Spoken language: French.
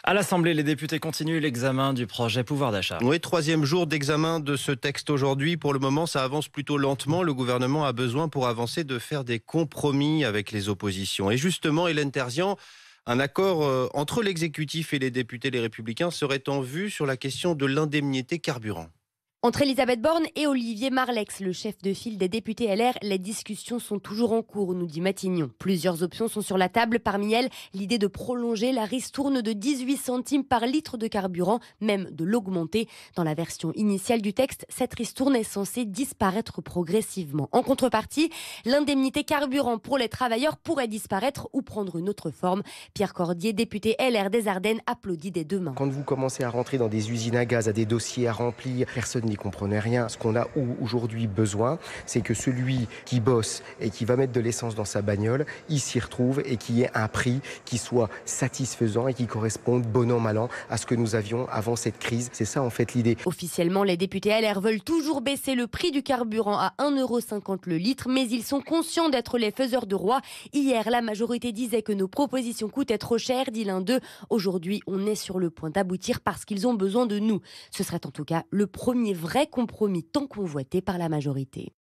À l'Assemblée, les députés continuent l'examen du projet pouvoir d'achat. Oui, troisième jour d'examen de ce texte aujourd'hui. Pour le moment, ça avance plutôt lentement. Le gouvernement a besoin pour avancer de faire des compromis avec les oppositions. Et justement, Hélène Terzian, un accord entre l'exécutif et les députés Les Républicains serait en vue sur la question de l'indemnité carburant. Entre Elisabeth Borne et Olivier Marleix, le chef de file des députés LR, les discussions sont toujours en cours, nous dit Matignon. Plusieurs options sont sur la table. Parmi elles, l'idée de prolonger la ristourne de 18 centimes par litre de carburant, même de l'augmenter. Dans la version initiale du texte, cette ristourne est censée disparaître progressivement. En contrepartie, l'indemnité carburant pour les travailleurs pourrait disparaître ou prendre une autre forme. Pierre Cordier, député LR des Ardennes, applaudit des deux mains. Quand vous commencez à rentrer dans des usines à gaz, à des dossiers à remplir, personne n'y comprenait rien. Ce qu'on a aujourd'hui besoin, c'est que celui qui bosse et qui va mettre de l'essence dans sa bagnole, il s'y retrouve et qu'il y ait un prix qui soit satisfaisant et qui corresponde bon an mal an à ce que nous avions avant cette crise. C'est ça en fait l'idée. Officiellement, les députés LR veulent toujours baisser le prix du carburant à 1,50 € le litre, mais ils sont conscients d'être les faiseurs de roi. Hier, la majorité disait que nos propositions coûtaient trop cher, dit l'un d'eux. Aujourd'hui, on est sur le point d'aboutir parce qu'ils ont besoin de nous. Ce serait en tout cas le premier vrai compromis tant convoité par la majorité.